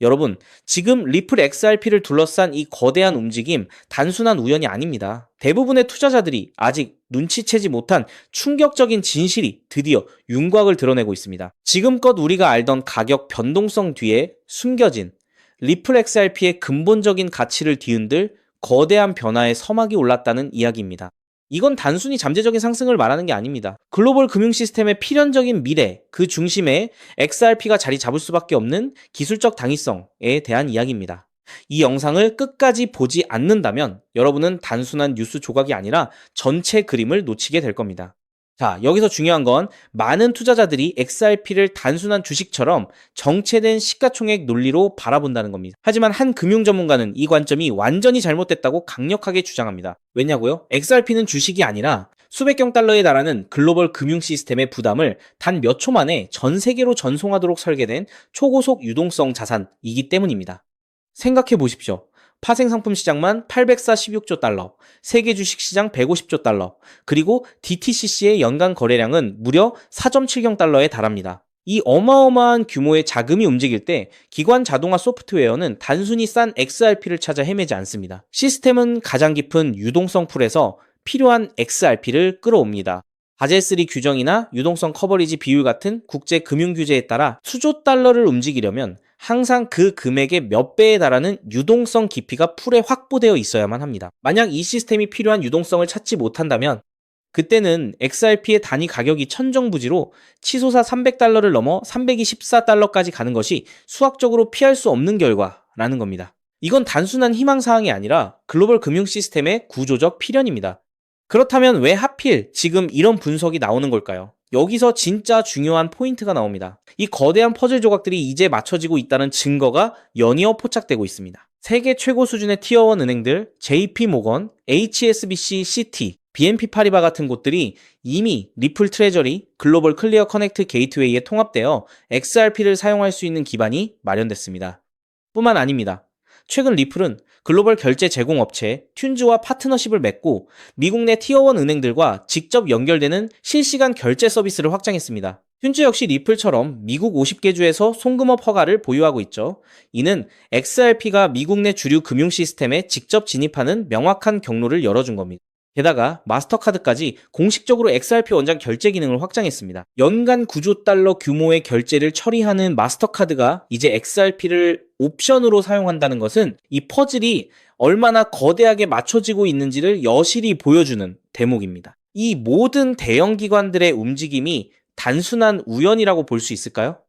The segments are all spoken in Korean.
여러분, 지금 리플 XRP를 둘러싼 이 거대한 움직임 단순한 우연이 아닙니다. 대부분의 투자자들이 아직 눈치채지 못한 충격적인 진실이 드디어 윤곽을 드러내고 있습니다. 지금껏 우리가 알던 가격 변동성 뒤에 숨겨진 리플 XRP의 근본적인 가치를 뒤흔들 거대한 변화의 서막이 올랐다는 이야기입니다. 이건 단순히 잠재적인 상승을 말하는 게 아닙니다. 글로벌 금융 시스템의 필연적인 미래, 그 중심에 XRP가 자리 잡을 수밖에 없는 기술적 당위성에 대한 이야기입니다. 이 영상을 끝까지 보지 않는다면 여러분은 단순한 뉴스 조각이 아니라 전체 그림을 놓치게 될 겁니다. 자, 여기서 중요한 건 많은 투자자들이 XRP를 단순한 주식처럼 정체된 시가총액 논리로 바라본다는 겁니다. 하지만 한 금융 전문가는 이 관점이 완전히 잘못됐다고 강력하게 주장합니다. 왜냐고요? XRP는 주식이 아니라 수백경 달러에 달하는 글로벌 금융 시스템의 부담을 단 몇 초 만에 전 세계로 전송하도록 설계된 초고속 유동성 자산이기 때문입니다. 생각해 보십시오. 파생상품 시장만 846조 달러, 세계 주식시장 150조 달러, 그리고 DTCC의 연간 거래량은 무려 4.7경 달러에 달합니다. 이 어마어마한 규모의 자금이 움직일 때 기관 자동화 소프트웨어는 단순히 싼 XRP를 찾아 헤매지 않습니다. 시스템은 가장 깊은 유동성 풀에서 필요한 XRP를 끌어옵니다. 바젤3 규정이나 유동성 커버리지 비율 같은 국제 금융 규제에 따라 수조 달러를 움직이려면 항상 그 금액의 몇 배에 달하는 유동성 깊이가 풀에 확보되어 있어야만 합니다. 만약 이 시스템이 필요한 유동성을 찾지 못한다면 그때는 XRP의 단위 가격이 천정부지로 치솟아 300달러를 넘어 324달러까지 가는 것이 수학적으로 피할 수 없는 결과라는 겁니다. 이건 단순한 희망사항이 아니라 글로벌 금융 시스템의 구조적 필연입니다. 그렇다면 왜 하필 지금 이런 분석이 나오는 걸까요? 여기서 진짜 중요한 포인트가 나옵니다. 이 거대한 퍼즐 조각들이 이제 맞춰지고 있다는 증거가 연이어 포착되고 있습니다. 세계 최고 수준의 티어1 은행들, JP 모건, HSBC, 시티, BNP 파리바 같은 곳들이 이미 리플 트레저리, 글로벌 클리어 커넥트 게이트웨이에 통합되어 XRP를 사용할 수 있는 기반이 마련됐습니다. 뿐만 아닙니다. 최근 리플은 글로벌 결제 제공업체 튠즈와 파트너십을 맺고 미국 내 티어1 은행들과 직접 연결되는 실시간 결제 서비스를 확장했습니다. 튠즈 역시 리플처럼 미국 50개 주에서 송금업 허가를 보유하고 있죠. 이는 XRP가 미국 내 주류 금융 시스템에 직접 진입하는 명확한 경로를 열어준 겁니다. 게다가 마스터카드까지 공식적으로 XRP 원장 결제 기능을 확장했습니다. 연간 9조 달러 규모의 결제를 처리하는 마스터카드가 이제 XRP를 옵션으로 사용한다는 것은 이 퍼즐이 얼마나 거대하게 맞춰지고 있는지를 여실히 보여주는 대목입니다. 이 모든 대형 기관들의 움직임이 단순한 우연이라고 볼 수 있을까요?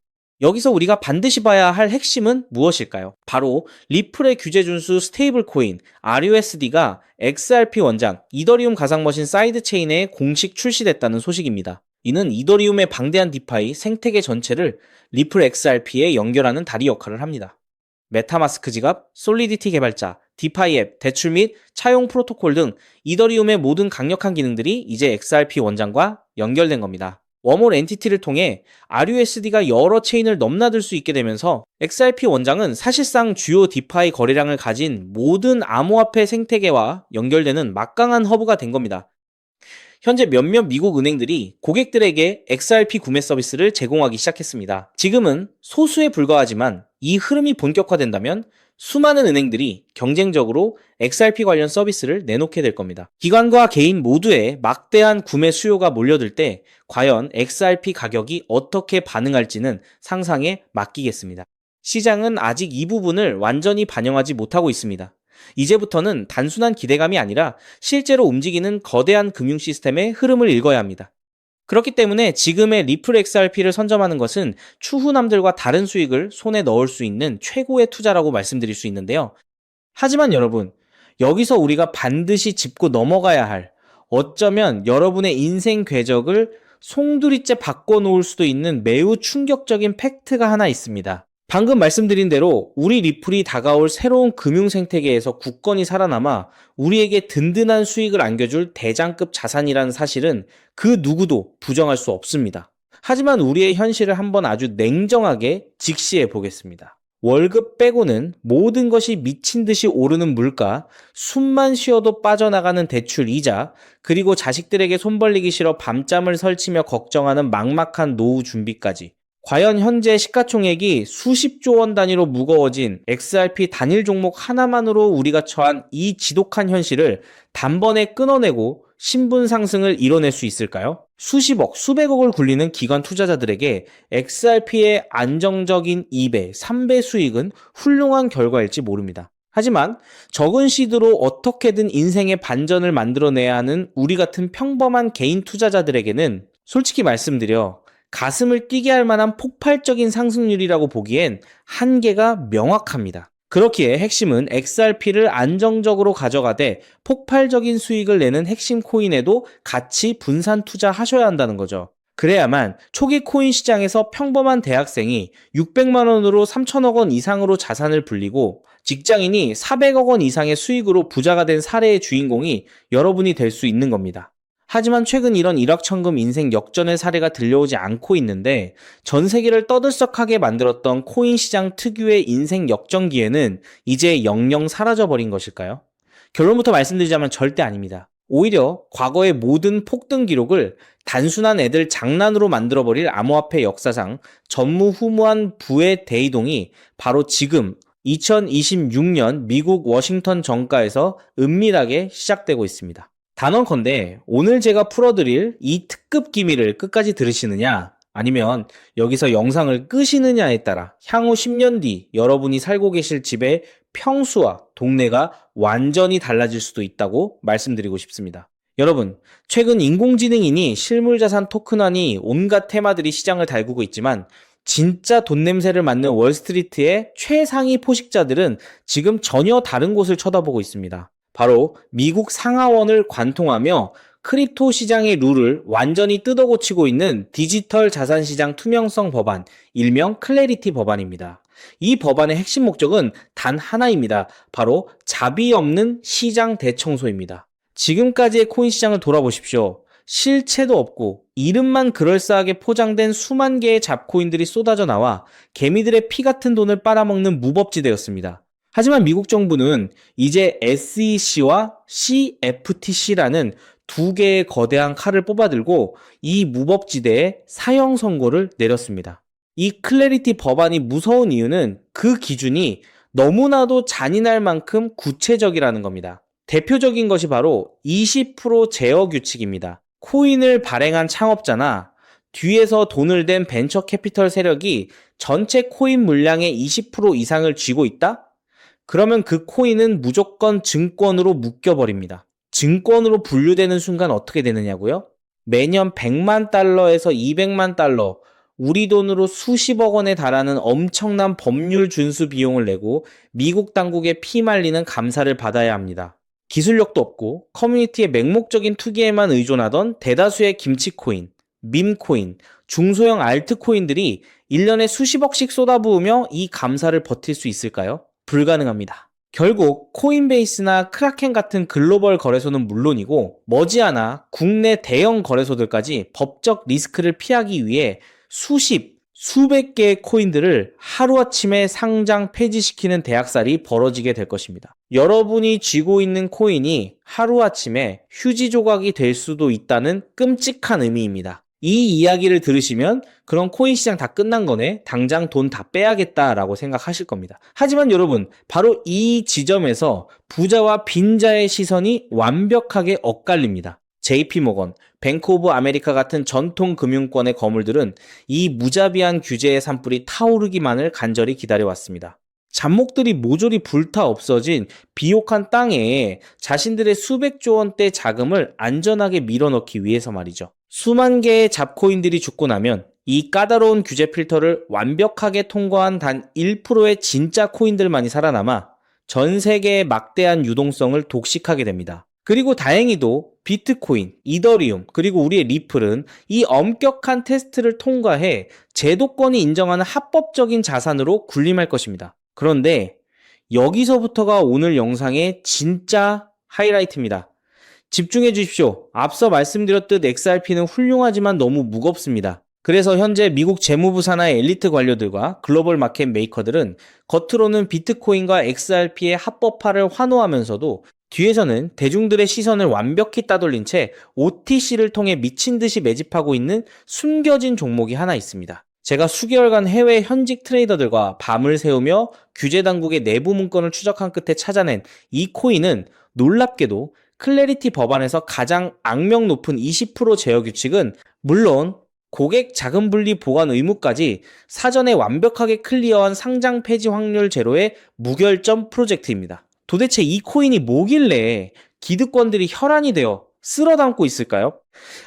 여기서 우리가 반드시 봐야 할 핵심은 무엇일까요? 바로 리플의 규제 준수 스테이블 코인 RUSD가 XRP 원장 이더리움 가상머신 사이드체인에 공식 출시됐다는 소식입니다. 이는 이더리움의 방대한 디파이 생태계 전체를 리플 XRP에 연결하는 다리 역할을 합니다. 메타마스크 지갑, 솔리디티 개발자, 디파이 앱, 대출 및 차용 프로토콜 등 이더리움의 모든 강력한 기능들이 이제 XRP 원장과 연결된 겁니다. 웜홀 엔티티를 통해 RUSD가 여러 체인을 넘나들 수 있게 되면서 XRP 원장은 사실상 주요 디파이 거래량을 가진 모든 암호화폐 생태계와 연결되는 막강한 허브가 된 겁니다. 현재 몇몇 미국 은행들이 고객들에게 XRP 구매 서비스를 제공하기 시작했습니다. 지금은 소수에 불과하지만 이 흐름이 본격화된다면 수많은 은행들이 경쟁적으로 XRP 관련 서비스를 내놓게 될 겁니다. 기관과 개인 모두의 막대한 구매 수요가 몰려들 때 과연 XRP 가격이 어떻게 반응할지는 상상에 맡기겠습니다. 시장은 아직 이 부분을 완전히 반영하지 못하고 있습니다. 이제부터는 단순한 기대감이 아니라 실제로 움직이는 거대한 금융 시스템의 흐름을 읽어야 합니다. 그렇기 때문에 지금의 리플 XRP를 선점하는 것은 추후남들과 다른 수익을 손에 넣을 수 있는 최고의 투자라고 말씀드릴 수 있는데요. 하지만 여러분, 여기서 우리가 반드시 짚고 넘어가야 할, 어쩌면 여러분의 인생 궤적을 송두리째 바꿔놓을 수도 있는 매우 충격적인 팩트가 하나 있습니다. 방금 말씀드린 대로 우리 리플이 다가올 새로운 금융 생태계에서 굳건히 살아남아 우리에게 든든한 수익을 안겨줄 대장급 자산이라는 사실은 그 누구도 부정할 수 없습니다. 하지만 우리의 현실을 한번 아주 냉정하게 직시해 보겠습니다. 월급 빼고는 모든 것이 미친 듯이 오르는 물가, 숨만 쉬어도 빠져나가는 대출 이자, 그리고 자식들에게 손 벌리기 싫어 밤잠을 설치며 걱정하는 막막한 노후 준비까지 과연 현재 시가총액이 수십조 원 단위로 무거워진 XRP 단일 종목 하나만으로 우리가 처한 이 지독한 현실을 단번에 끊어내고 신분 상승을 이뤄낼 수 있을까요? 수십억, 수백억을 굴리는 기관 투자자들에게 XRP의 안정적인 2배, 3배 수익은 훌륭한 결과일지 모릅니다. 하지만 적은 시드로 어떻게든 인생의 반전을 만들어내야 하는 우리 같은 평범한 개인 투자자들에게는 솔직히 말씀드려 가슴을 뛰게 할 만한 폭발적인 상승률이라고 보기엔 한계가 명확합니다. 그렇기에 핵심은 XRP를 안정적으로 가져가되 폭발적인 수익을 내는 핵심 코인에도 같이 분산 투자하셔야 한다는 거죠. 그래야만 초기 코인 시장에서 평범한 대학생이 600만 원으로 3천억 원 이상으로 자산을 불리고 직장인이 400억 원 이상의 수익으로 부자가 된 사례의 주인공이 여러분이 될 수 있는 겁니다. 하지만 최근 이런 일확천금 인생 역전의 사례가 들려오지 않고 있는데 전 세계를 떠들썩하게 만들었던 코인 시장 특유의 인생 역전 기회는 이제 영영 사라져버린 것일까요? 결론부터 말씀드리자면 절대 아닙니다. 오히려 과거의 모든 폭등 기록을 단순한 애들 장난으로 만들어버릴 암호화폐 역사상 전무후무한 부의 대이동이 바로 지금 2026년 미국 워싱턴 정가에서 은밀하게 시작되고 있습니다. 단언컨대 오늘 제가 풀어드릴 이 특급 기밀을 끝까지 들으시느냐 아니면 여기서 영상을 끄시느냐에 따라 향후 10년 뒤 여러분이 살고 계실 집의 평수와 동네가 완전히 달라질 수도 있다고 말씀드리고 싶습니다. 여러분, 최근 인공지능이니 실물자산 토큰화니 온갖 테마들이 시장을 달구고 있지만 진짜 돈 냄새를 맡는 월스트리트의 최상위 포식자들은 지금 전혀 다른 곳을 쳐다보고 있습니다. 바로 미국 상하원을 관통하며 크립토 시장의 룰을 완전히 뜯어고치고 있는 디지털 자산시장 투명성 법안, 일명 클래리티 법안입니다. 이 법안의 핵심 목적은 단 하나입니다. 바로 자비 없는 시장 대청소입니다. 지금까지의 코인 시장을 돌아보십시오. 실체도 없고 이름만 그럴싸하게 포장된 수만 개의 잡코인들이 쏟아져 나와 개미들의 피 같은 돈을 빨아먹는 무법지대였습니다. 하지만 미국 정부는 이제 SEC와 CFTC라는 두 개의 거대한 칼을 뽑아들고 이 무법지대에 사형 선고를 내렸습니다. 이 클래리티 법안이 무서운 이유는 그 기준이 너무나도 잔인할 만큼 구체적이라는 겁니다. 대표적인 것이 바로 20% 제어 규칙입니다. 코인을 발행한 창업자나 뒤에서 돈을 댄 벤처 캐피털 세력이 전체 코인 물량의 20% 이상을 쥐고 있다? 그러면 그 코인은 무조건 증권으로 묶여버립니다. 증권으로 분류되는 순간 어떻게 되느냐고요? 매년 100만 달러에서 200만 달러, 우리 돈으로 수십억 원에 달하는 엄청난 법률 준수 비용을 내고 미국 당국에 피말리는 감사를 받아야 합니다. 기술력도 없고 커뮤니티의 맹목적인 투기에만 의존하던 대다수의 김치코인, 밈코인, 중소형 알트코인들이 1년에 수십억씩 쏟아부으며 이 감사를 버틸 수 있을까요? 불가능합니다. 결국 코인베이스나 크라켄 같은 글로벌 거래소는 물론이고 머지않아 국내 대형 거래소들까지 법적 리스크를 피하기 위해 수백 개의 코인들을 하루아침에 상장 폐지시키는 대학살이 벌어지게 될 것입니다. 여러분이 쥐고 있는 코인이 하루아침에 휴지 조각이 될 수도 있다는 끔찍한 의미입니다. 이 이야기를 들으시면 그럼 코인 시장 다 끝난 거네, 당장 돈 다 빼야겠다라고 생각하실 겁니다. 하지만 여러분, 바로 이 지점에서 부자와 빈자의 시선이 완벽하게 엇갈립니다. JP모건, 뱅크 오브 아메리카 같은 전통 금융권의 거물들은 이 무자비한 규제의 산불이 타오르기만을 간절히 기다려왔습니다. 잡목들이 모조리 불타 없어진 비옥한 땅에 자신들의 수백조 원대 자금을 안전하게 밀어넣기 위해서 말이죠. 수만 개의 잡코인들이 죽고 나면 이 까다로운 규제 필터를 완벽하게 통과한 단 1%의 진짜 코인들만이 살아남아 전 세계의 막대한 유동성을 독식하게 됩니다. 그리고 다행히도 비트코인, 이더리움, 그리고 우리의 리플은 이 엄격한 테스트를 통과해 제도권이 인정하는 합법적인 자산으로 군림할 것입니다. 그런데 여기서부터가 오늘 영상의 진짜 하이라이트입니다. 집중해 주십시오. 앞서 말씀드렸듯 XRP는 훌륭하지만 너무 무겁습니다. 그래서 현재 미국 재무부 산하의 엘리트 관료들과 글로벌 마켓 메이커들은 겉으로는 비트코인과 XRP의 합법화를 환호하면서도 뒤에서는 대중들의 시선을 완벽히 따돌린 채 OTC를 통해 미친 듯이 매집하고 있는 숨겨진 종목이 하나 있습니다. 제가 수개월간 해외 현직 트레이더들과 밤을 새우며 규제 당국의 내부 문건을 추적한 끝에 찾아낸 이 코인은 놀랍게도 클래리티 법안에서 가장 악명 높은 20% 제어 규칙은 물론 고객 자금 분리 보관 의무까지 사전에 완벽하게 클리어한 상장 폐지 확률 제로의 무결점 프로젝트입니다. 도대체 이 코인이 뭐길래 기득권들이 혈안이 되어 쓸어 담고 있을까요?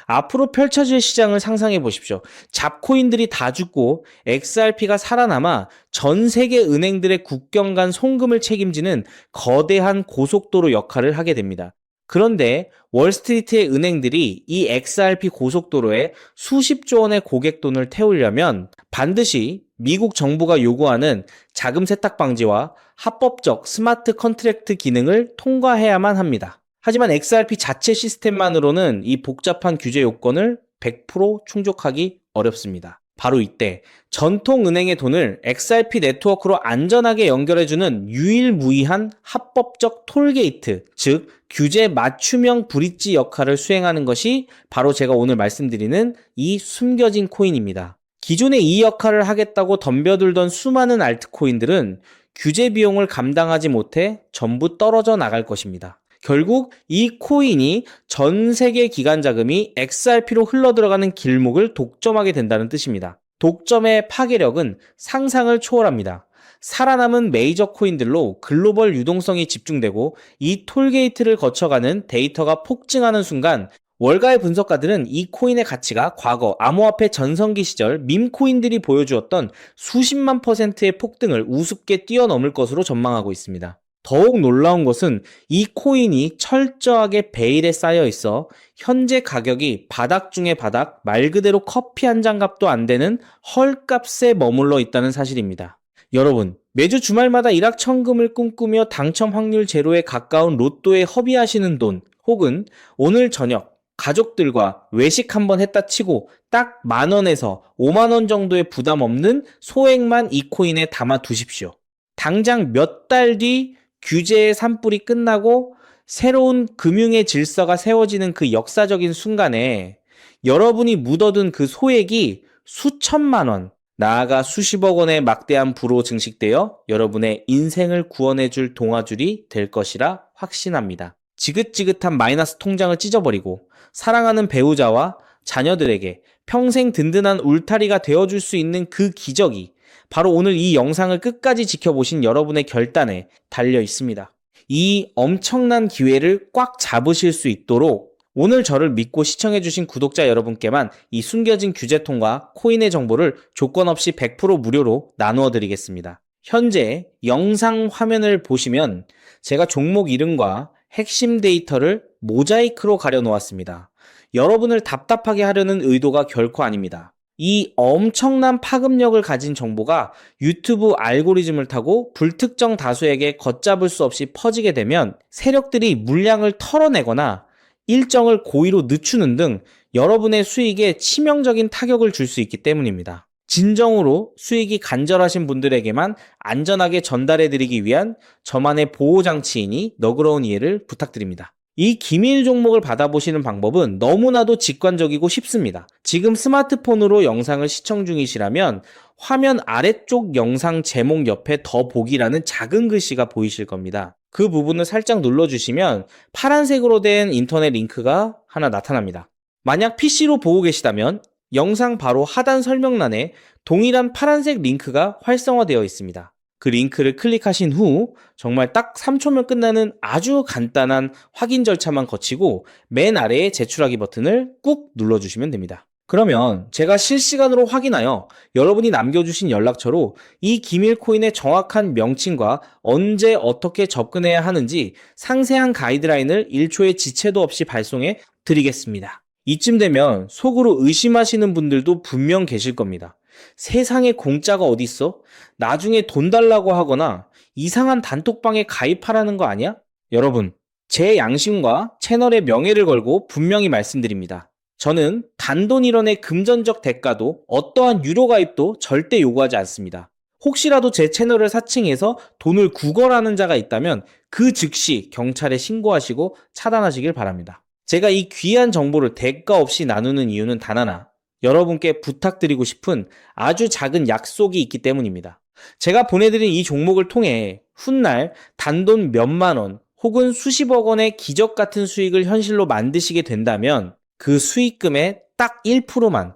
앞으로 펼쳐질 시장을 상상해 보십시오. 잡코인들이 다 죽고 XRP가 살아남아 전 세계 은행들의 국경 간 송금을 책임지는 거대한 고속도로 역할을 하게 됩니다. 그런데 월스트리트의 은행들이 이 XRP 고속도로에 수십조 원의 고객 돈을 태우려면 반드시 미국 정부가 요구하는 자금 세탁 방지와 합법적 스마트 컨트랙트 기능을 통과해야만 합니다. 하지만 XRP 자체 시스템만으로는 이 복잡한 규제 요건을 100% 충족하기 어렵습니다. 바로 이때 전통은행의 돈을 XRP 네트워크로 안전하게 연결해주는 유일무이한 합법적 톨게이트, 즉 규제 맞춤형 브릿지 역할을 수행하는 것이 바로 제가 오늘 말씀드리는 이 숨겨진 코인입니다. 기존에 이 역할을 하겠다고 덤벼들던 수많은 알트코인들은 규제 비용을 감당하지 못해 전부 떨어져 나갈 것입니다. 결국 이 코인이 전 세계 기관 자금이 XRP로 흘러들어가는 길목을 독점하게 된다는 뜻입니다. 독점의 파괴력은 상상을 초월합니다. 살아남은 메이저 코인들로 글로벌 유동성이 집중되고 이 톨게이트를 거쳐가는 데이터가 폭증하는 순간 월가의 분석가들은 이 코인의 가치가 과거 암호화폐 전성기 시절 밈코인들이 보여주었던 수십만 %의 폭등을 우습게 뛰어넘을 것으로 전망하고 있습니다. 더욱 놀라운 것은 이 코인이 철저하게 베일에 쌓여 있어 현재 가격이 바닥 중의 바닥, 말 그대로 커피 한 잔 값도 안 되는 헐값에 머물러 있다는 사실입니다. 여러분, 매주 주말마다 일확천금을 꿈꾸며 당첨 확률 제로에 가까운 로또에 허비하시는 돈, 혹은 오늘 저녁 가족들과 외식 한번 했다 치고 딱 10,000원에서 50,000원 정도의 부담 없는 소액만 이 코인에 담아 두십시오. 당장 몇 달 뒤 규제의 산불이 끝나고 새로운 금융의 질서가 세워지는 그 역사적인 순간에 여러분이 묻어둔 그 소액이 수천만 원, 나아가 수십억 원의 막대한 부로 증식되어 여러분의 인생을 구원해줄 동아줄이 될 것이라 확신합니다. 지긋지긋한 마이너스 통장을 찢어버리고 사랑하는 배우자와 자녀들에게 평생 든든한 울타리가 되어줄 수 있는 그 기적이 바로 오늘 이 영상을 끝까지 지켜보신 여러분의 결단에 달려 있습니다. 이 엄청난 기회를 꽉 잡으실 수 있도록 오늘 저를 믿고 시청해주신 구독자 여러분께만 이 숨겨진 규제통과 코인의 정보를 조건 없이 100% 무료로 나누어 드리겠습니다. 현재 영상 화면을 보시면 제가 종목 이름과 핵심 데이터를 모자이크로 가려 놓았습니다. 여러분을 답답하게 하려는 의도가 결코 아닙니다. 이 엄청난 파급력을 가진 정보가 유튜브 알고리즘을 타고 불특정 다수에게 걷잡을 수 없이 퍼지게 되면 세력들이 물량을 털어내거나 일정을 고의로 늦추는 등 여러분의 수익에 치명적인 타격을 줄 수 있기 때문입니다. 진정으로 수익이 간절하신 분들에게만 안전하게 전달해드리기 위한 저만의 보호장치이니 너그러운 이해를 부탁드립니다. 이 기밀 종목을 받아보시는 방법은 너무나도 직관적이고 쉽습니다. 지금 스마트폰으로 영상을 시청 중이시라면 화면 아래쪽 영상 제목 옆에 더 보기라는 작은 글씨가 보이실 겁니다. 그 부분을 살짝 눌러주시면 파란색으로 된 인터넷 링크가 하나 나타납니다. 만약 PC로 보고 계시다면 영상 바로 하단 설명란에 동일한 파란색 링크가 활성화되어 있습니다. 그 링크를 클릭하신 후 정말 딱 3초면 끝나는 아주 간단한 확인 절차만 거치고 맨 아래에 제출하기 버튼을 꾹 눌러주시면 됩니다. 그러면 제가 실시간으로 확인하여 여러분이 남겨주신 연락처로 이 기밀 코인의 정확한 명칭과 언제 어떻게 접근해야 하는지 상세한 가이드라인을 1초의 지체도 없이 발송해 드리겠습니다. 이쯤 되면 속으로 의심하시는 분들도 분명 계실 겁니다. 세상에 공짜가 어딨어? 나중에 돈 달라고 하거나 이상한 단톡방에 가입하라는 거 아니야? 여러분, 제 양심과 채널의 명예를 걸고 분명히 말씀드립니다. 저는 단돈 1원의 금전적 대가도 어떠한 유료 가입도 절대 요구하지 않습니다. 혹시라도 제 채널을 사칭해서 돈을 구걸하는 자가 있다면 그 즉시 경찰에 신고하시고 차단하시길 바랍니다. 제가 이 귀한 정보를 대가 없이 나누는 이유는 단 하나, 여러분께 부탁드리고 싶은 아주 작은 약속이 있기 때문입니다. 제가 보내드린 이 종목을 통해 훗날 단돈 몇만 원 혹은 수십억 원의 기적 같은 수익을 현실로 만드시게 된다면 그 수익금의 딱 1%만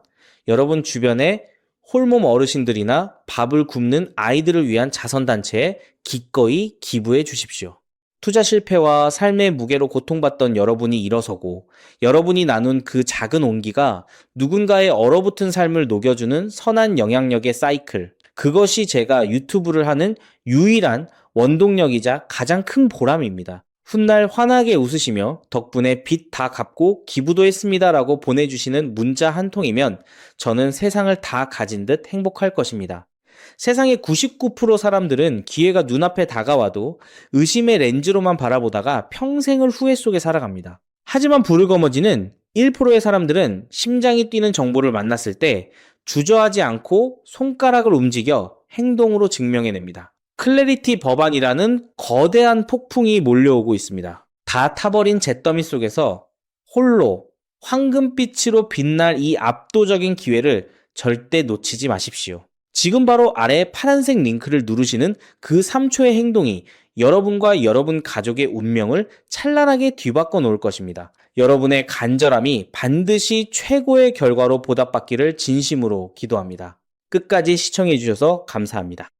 여러분 주변에 홀몸 어르신들이나 밥을 굶는 아이들을 위한 자선단체에 기꺼이 기부해 주십시오. 투자 실패와 삶의 무게로 고통받던 여러분이 일어서고 여러분이 나눈 그 작은 온기가 누군가의 얼어붙은 삶을 녹여주는 선한 영향력의 사이클. 그것이 제가 유튜브를 하는 유일한 원동력이자 가장 큰 보람입니다. 훗날 환하게 웃으시며 덕분에 빚 다 갚고 기부도 했습니다라고 보내주시는 문자 한 통이면 저는 세상을 다 가진 듯 행복할 것입니다. 세상의 99% 사람들은 기회가 눈앞에 다가와도 의심의 렌즈로만 바라보다가 평생을 후회 속에 살아갑니다. 하지만 부르거머지는 1%의 사람들은 심장이 뛰는 정보를 만났을 때 주저하지 않고 손가락을 움직여 행동으로 증명해냅니다. 클래리티 법안이라는 거대한 폭풍이 몰려오고 있습니다. 다 타버린 잿더미 속에서 홀로 황금빛으로 빛날 이 압도적인 기회를 절대 놓치지 마십시오. 지금 바로 아래 파란색 링크를 누르시는 그 3초의 행동이 여러분과 여러분 가족의 운명을 찬란하게 뒤바꿔 놓을 것입니다. 여러분의 간절함이 반드시 최고의 결과로 보답받기를 진심으로 기도합니다. 끝까지 시청해 주셔서 감사합니다.